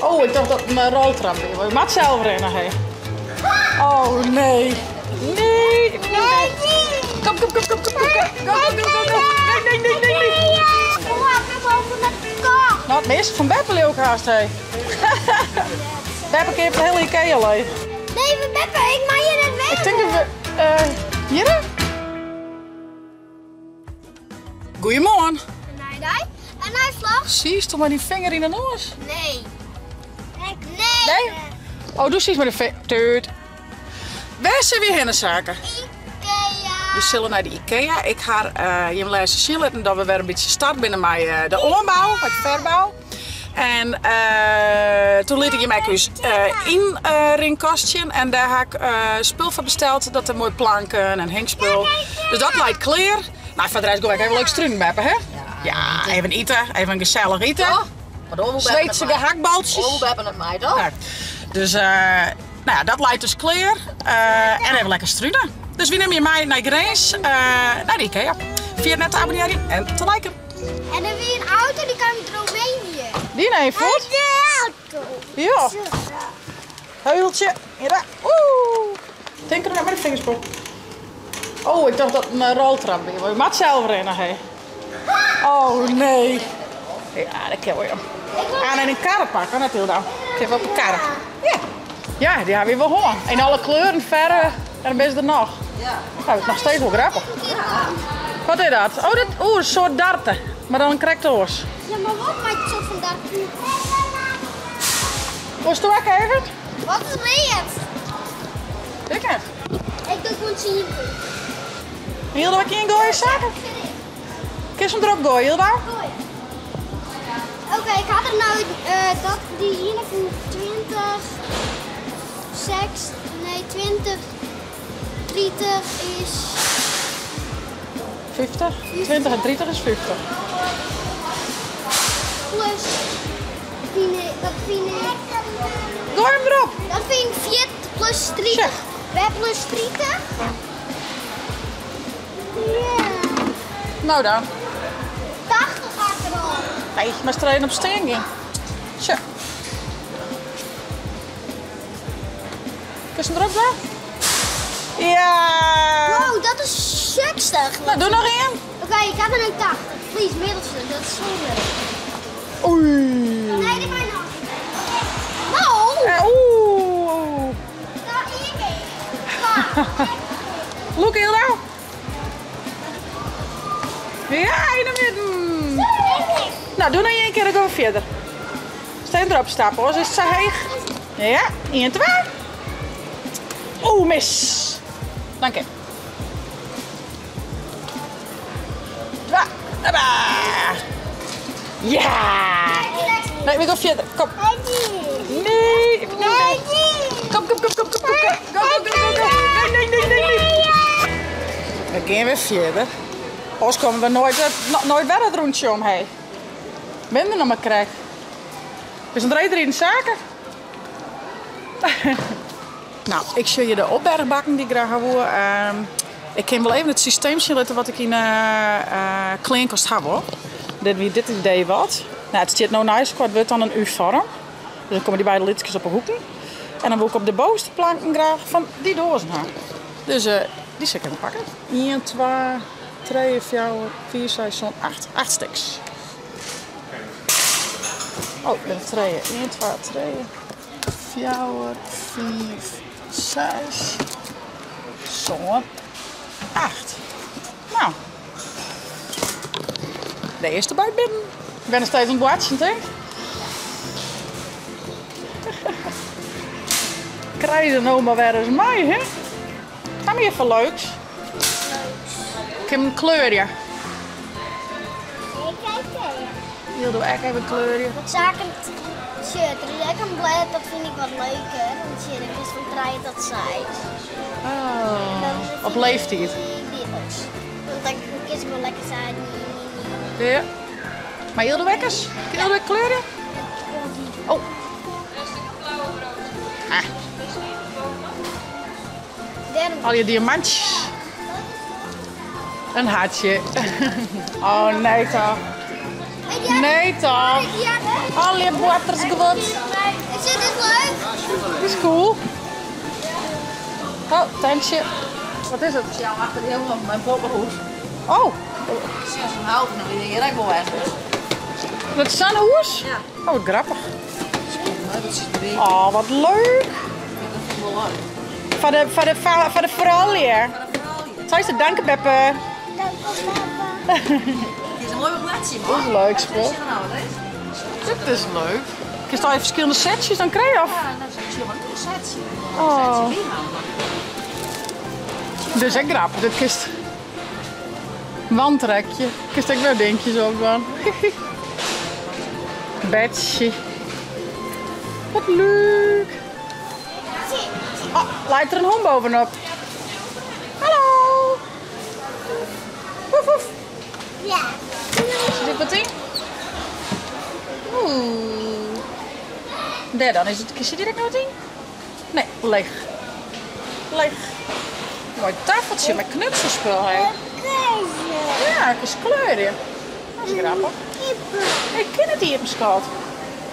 Oh, ik dacht dat het mijn roltrap was. Je mag zelf rennen, hé. Oh, nee. Nee. Kom. Go. Nee. Nou, het meeste van Beppe ook haast, hé. Beppe heeft de hele Ikea leeg. Nee, Beppe, ik mag je net weg. Ik denk dat we... hier? Goedemorgen. En hij vlag? Zie je toch maar die vinger in de neus? Nee. Nee? Oh, doe eens met de vinger. Tuut. Waar zijn we heen zaken? Ikea. We zullen naar de Ikea. Ik ga je lezen zien dat we weer een beetje start binnen met de ombouw, met de verbouw. En toen liet ik je mij dus in ringkastje en daar heb ik spul voor besteld. Dat er mooie planken en hengspul. Dus dat lijkt clear. Nou, verder ga ik even leuk struinen hebben, hè? Ja, even eten, even een gezellig eten. Zweedse gehaktbaltjes. Oh, we hebben het mij toch? Ja. Dus nou ja, dat lijkt dus clear. En even lekker struinen. Dus wie neem je mij naar Grace, naar de Ikea. Via net te abonneren en te liken. En dan weer een auto die kan met Roemenië. Die neemt voet. De auto. Ja. Heuveltje. Ja. Oeh. Denk er net met de vingers op. Oh, ik dacht dat het mijn roltrap was. Je mag zelf rennen, hé. Oh, nee. Ja, dat kan je. Aan en een karre pakken natuurlijk dan. Ik heb op een karre. Ja. Ja, die hebben we wel gewoon. In alle kleuren, verre en dan best er nog. Ja. Dat is nog steeds wel grappig. Ja. Wat is dat? Oh, een soort darten. Maar dan een krektoos. Ja, maar wat maakt het zo van daar? Was het ook even? Wat is het? Ik het. Ik doe gewoon zien. Hilda, wat kan je gooien zaken? Kun je hem erop gooien, Hilda? Oké, ik had er nou dat die hier van 20 is 50. 20 en 30 is 50. plus dat vind ik. Gooi hem erop. Dat vind ik 40 plus 30. Zeg. We hebben plus 30. Ja. Nou dan. 80 gaat er al. Nee, maar strijden op steen ging. Zo. Kun je hem erop doen? Ja. Wow, dat is 60. Nou, doe nog één. Oké, ik heb er nu 80. Please, middelste, dat is zonde. Oei. Nee, die ben je nog. Nou! Oeh. Daar hiermee. Look, Hilda. Ja, in de midden. Nou, doe nog één keer, dan gaan we verder. Steen erop stappen, hoor. Is het zo heeg? Ja, 1, 2. Oeh, mis. Dank je. 2. Hoppa. Ja. Nee, we gaan verder. Kom. Nee. Kom. Go. Nee. We gaan weer verder. Anders komen we nooit weer het rondje omheen. Ben er nog maar krijg. We zijn er in de zaken. Nou, ik zie je de opbergbakken die ik graag wil. Ik kan wel even het systeem zien wat ik in kleinkast heb. Dat wie dit idee wat. Nou, het zit nou nice, het wordt dan een U-vorm. Dus dan komen die beide lidjes op een hoeken. En dan wil ik op de bovenste planken graag van die dozen hebben. Dus die zal ik even pakken. 1, 2, 3, 4, 5, 6, 8. 8 stuks. Oh, ik ben 3. 1, 2, 3, 4, 5, 6. Zo. 8. Nou. De eerste buit binnen. Ik ben nog steeds aan het watchen, denk ik. Krijg je nou maar weer eens mij, hè? Ga maar even leuks. Ik heb een kleurje. Hier doe ik even een kleurje. Wat zaken shirt. Dus ik een blad, dat vind ik wat leuker. Want shirt is van 3 tot 6. Oh, op leeftijd. Want dan kies ik wel lekker zijn. Ja. Maar heel de wekkers? Heel de kleuren? Oh. Ah. Al je diamantjes. Een hartje. Oh nee toch. Nee toch. Al je botters gewot. is cool. Oh, tentje. Wat is het? Ja, achter de helemaal mijn poppenhoes. Oh, Zie je zo'n hout nou die hier ook wel weg. dat is een hoes? Ja. Oh, wat grappig. Dat is het weer. Oh, wat leuk. Dat vind ik wel leuk. Voor de verhaal hier. Maar dat verhaal hier. Zou je het danken, Beppe? Dank u, papa. Het is een mooi plaatsje, man. Dat is leuk, spul. Wat is er nou, hè? Dit is leuk. Kist al je verschillende setjes, dan krijg je af. Ja, dat is gewoon een setje. Oh. Een setje binnen. Dit is echt grappig. Dit kist wandtrekje. Kist ook wel dingetjes op van. Bedje. Wat leuk. Oh, lijkt er een hond bovenop. Hallo. Woef woef. Ja. Zit wat in? Oeh. Daar dan is het. Zit hier ook nog wat in? Nee, leeg. Leeg. Mooi tafeltje met knutselspul. Hè. Ja, het is kleuren. Dat is grappig. Ik ken het hier op schat.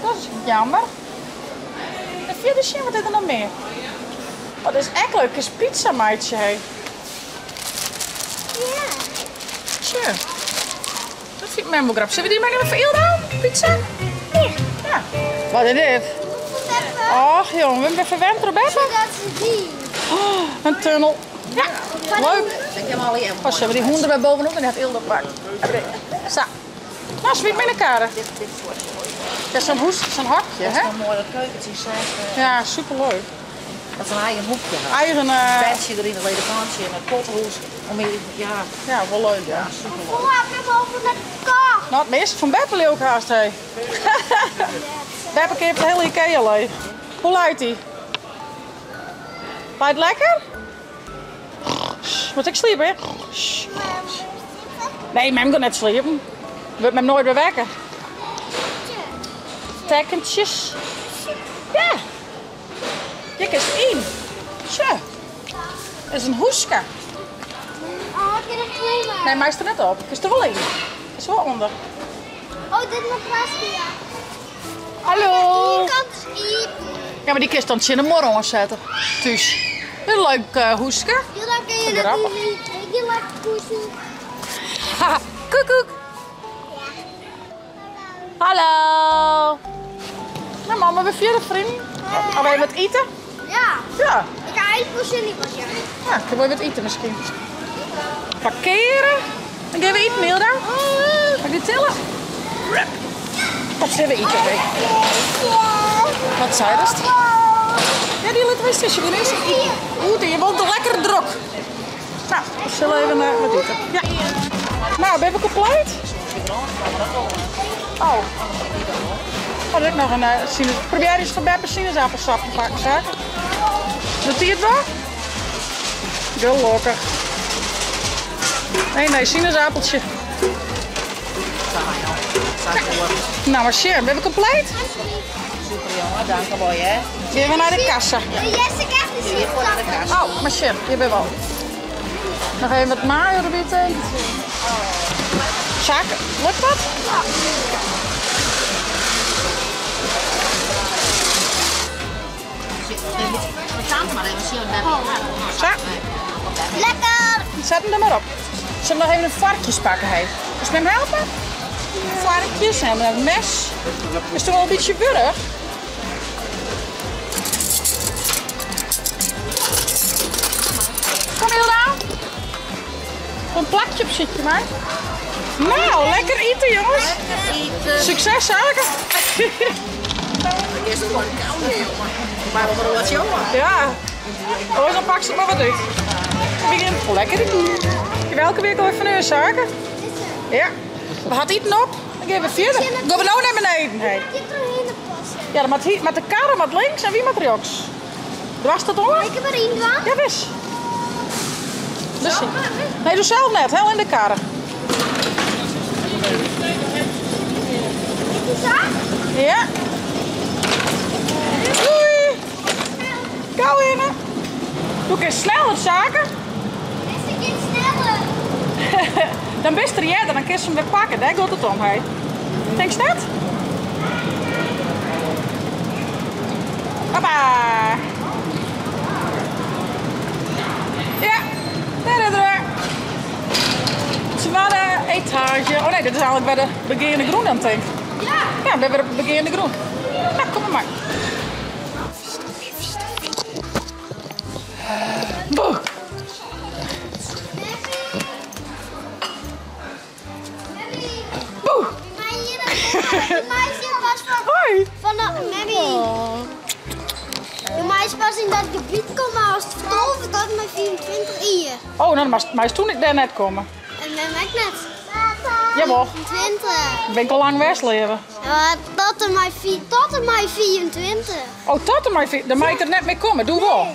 Dat is jammer. En verder zien wat is er nog meer? Oh, dat is echt leuk. Het is pizza maatje. Hè. Ja. Tja. Dat vind ik mij wel grappig. Zullen we die maar even voor Ilda? Pizza? Ja. Wat is dit? Och jongen, we hebben even verwend erop hebben. Dat is die. Oh, een tunnel. Ja, leuk. Ik heb al hier. Oh, ze hebben die honden bij bovenop en die had Ilda gepakt. Zo. Nou, zwiet met elkaar. Dit wordt mooi. Ja, zo'n hoes, zo'n hakje, Dat is hè? wel mooi, dat keukentje is Ja, superleuk. dat is een eigen hoekje. Een Eigen, bedje erin, een ledekantje en een pottenhoes. Om hier, ja, ja, wel leuk, ja. super leuk. Hoe heb je hem over met kast? Nou, het meeste van Beppe leuk haast, hè. Beppe heeft de hele Ikea leeg. Hoe luidt die? Luidt lekker? Moet ik sliepen, hè? Nee, mem gaat net sliepen. We hem nooit weer wekken. Tekkentjes. Ja. Dit is één. Zo. Dat is een hoeska. Oh, heb je nog twee maar? Nee, maar is er net op. Is er wel één. Is er wel onder. Oh, dit is mijn plastic. Hallo. Die kant is iep. Ja, maar die kist dan in de morgen zetten. Dus. Een leuk hoeska. Ja, dan kun je Grappig. dat niet. Je laat poezen. Haha. Koekoek. Hallo. Nou, mama, we vieren vrienden. Gaan wij wat eten? Ja. Ja. Ik ga even poezen niet pas, ja. Ja, kunnen we wat eten misschien. Parkeren. Dan gaan we eten, Milda. Ga ik die tillen? Wat zullen we eten? Hè? Wat zei dat? Ja, die laten we eens tussen. We eerst eten. Oeh, je woont er lekker druk. Nou, we zullen even wat eten. Ja. Nou, ben je compleet? Oh. Oh, dat is nog een sinaasappel. Probeer eens van Beppe sinaasappelsap te pakken, zeg. Doet hij het wel? Gelukkig. Nee, sinaasappeltje. Nou, maar shit, ben je compleet? Super jongen, dank je wel, hè. Weer weer naar de kassa. Jesse krijgt de Weer voor naar de kast. Oh, maar shit, je bent wel. Nog even wat mayo erbij. Zaken, lukt dat? We gaan maar even zien. Zo, Lekker! zet hem er maar op. Zullen we nog even een varkjes pakken, hé? Is met hem helpen? Varkjes en een mes. Is toch wel een beetje burrig? Kom Hilda. Een plakje op zit je maar. Nou, lekker eten jongens. Succes zaken. Eerst gewoon koud, jongen. Maar we wat jongen. Ja. Oh, dan pak ze maar wat uit. Begin lekker eten. Welke week al even een zaken? Ja. We gaan eten op. Dan gaan we verder. Dan gaan we nou naar beneden. Hey. Dit erheen passen. Ja, dan met de kar met links en wie met rechts. Was dat hoor? Ik heb erin gedaan. Ja, wist. Dus nee, doe zelf net. Heel in de kar. Ja. Doei. Gauw in. Doe eens sneller zaken. Is een keer sneller. Dan best er jij, dan kun je hem weer pakken. Daar gaat het om. Hey. Denk je dat? Hoppa! Ja, daar is er. Tweede etage. Oh nee, dit is eigenlijk bij de begeerde groen dan, denk ik. Ja. Ja, we hebben op de begeerde groen. Nou, kom maar. Boe. Boe. De meisje was Hoi. van de Mammy. De meisje was in dat gebied komen als het vertolven tot mijn 24 uur. Oh, nou, maar is toen ik daar net komen. En met mij net. Jawel. 20. Dan ben ik al lang wegleven. Ja, tot en mij 24. Oh, tot dan mag ik er net mee komen. Doe wel.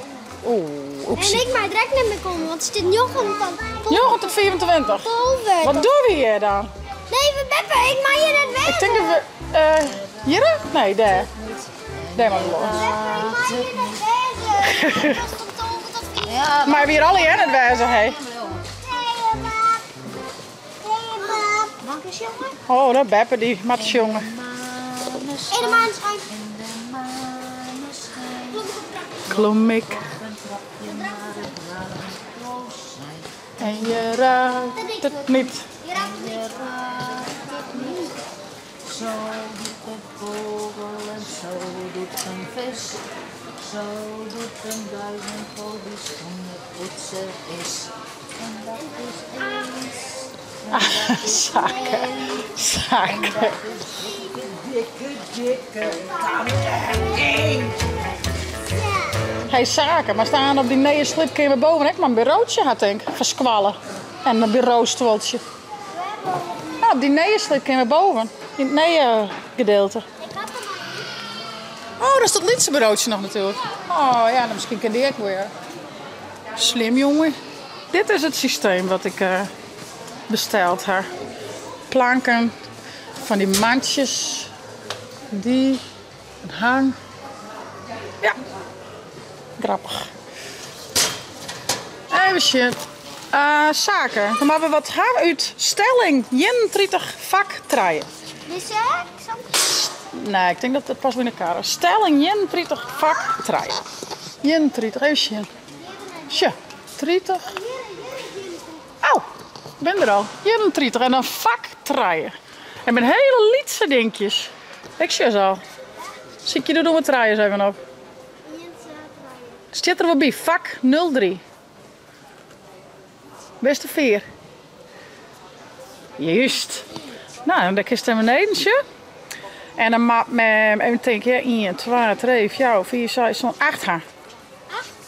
Oeh, En oepsie. ik mag direct niet meer komen, want het zit Jochem van Jochen tot 24. Tolver. Wat doen we hier dan? Nee, we Beppe, ik mag hier net weg. Ik denk dat we... hier? Nee, daar. Daar maar los. Beppe, ik mag hier net weg. Het was van Tolver tot 24. Ja, Maar weer alle in het wijzen, hé. Hey, pap. Hey, pap. dank eens jongen. Oh, dat Beppe, die matjesjongen. In de maanschijn. Klom ik. En je raakt het niet. Je raakt het niet. Zo doet een vogel en zo doet een vis. Zo doet een duivenvogel die schoenenpoetser is. En dat is eens. Zaken. Zaken. Dikke Hey, zaken, maar staan op die nieuwe slip kun je boven echt maar een bureautje had, denk ik. Verskwallen. En een bureaustoeltje. Nou, op die nieuwe slip kun je boven. In het nieuwe gedeelte. Ik had hem al niet. Oh, dat is dat lietse bureautje nog natuurlijk. Oh ja, dan misschien kan die ook weer. Slim, jongen. Dit is het systeem wat ik besteld heb. Planken van die mandjes. Die. Een hang. Ja. Grappig. Even shit. Zaken. Dan hebben we wat haar uit stelling. 31 vak draaien. Dus ja, ik zal Nee, ik denk dat het pas weer in elkaar is. Stelling 31 vak draaien. 31, even shit. Tja, 30. Au, ik ben er al. 31 en dan vak draaien. En met hele lietse dingetjes. Ik zie al. Zie ik je doen met draaien eens even op. Zit er wel bij, vak 03. Beste 4. Juist. Nou, dan kies je naar beneden. En dan maak me even denken, 1, 2, 3, 4, 5, 6, 8 gaan.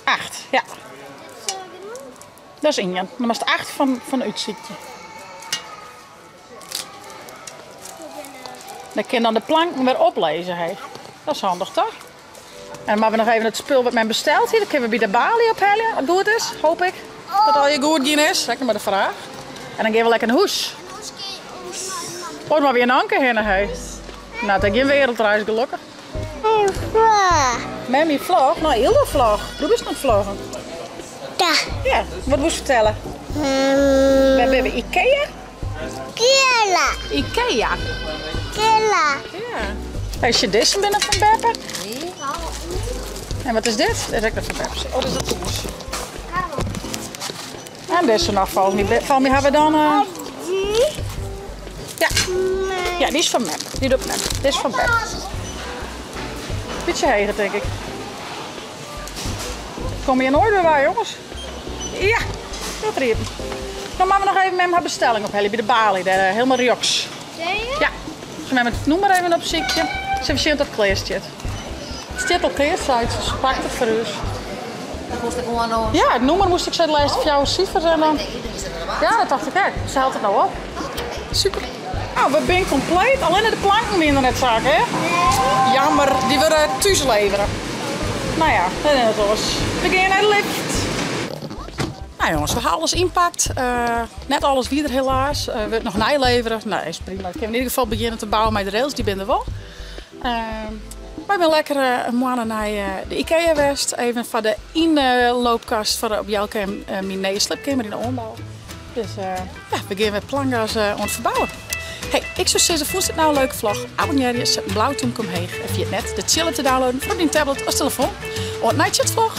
8, ja. Dat is 1. Dan is het 8 van uitzichtje. Dan kun je dan de planken weer oplezen. Hey. Dat is handig toch? En dan maken we nog even het spul wat men besteld hier. Dan kunnen we bij de balie ophalen. Wat goed is, hoop ik. Dat al je goed gaan is. Lekker maar de vraag. En dan gaan we lekker een hoes. Oh, maar weer een anker heen. Hey. Nou, dan geen wereldreis gelukkig. Mammy vlog? Nou, Hilde vlog. Doe eens nog vloggen. Ja. Ja, wat moest je vertellen? We hebben Ikea. Killa. Ikea. Killa. Ja. Is je deze binnen van Beppe? En wat is dit? Dit is ook nog van Beppe. Oh, dat is dat toes. En deze nog van mij hebben we dan... Ja. Ja, die is van Mem. Die doet Mem. Dit is van Beppe. Beetje heen, denk ik. Kom je in orde bij, jongens? Ja, dat riepen. Dan maken we nog even met mijn bestelling op bij de balie. Daar, helemaal rioks. Ja. Dus met het noem maar even op ziekje. Ze zien dat kleerstje. Het staat al kleersite, dus pak het voor u. Dat moest ik gewoon nog. Ja, het nummer moest ik zo lijst voor jou cijfers en dan. Ja, dat dacht ik ook. Ze haalt het nou op. Super. Nou, we zijn compleet. Alleen de planken minder net zaken, hè? Jammer, die willen thuis leveren. Nou ja, dat is het was. We gaan naar de lift. Nou jongens, we hebben alles inpakt. Net alles weer helaas. We willen nog nijleveren. Nou, is prima. Ik heb in ieder geval beginnen te bouwen met de rails. Die ben er wel. Wij zijn lekker een maand naar de Ikea West. Even voor de inloopkast voor op jouw mijn slipkamer in de ombouw. Dus ja, we gaan met plangas aan het verbouwen. Hey, ik zou zeggen, vond het nou een leuke vlog? Abonneer je, zet een blauw duimpje omheen. En via het net de chillen te downloaden van die tablet of telefoon. Of een vlog.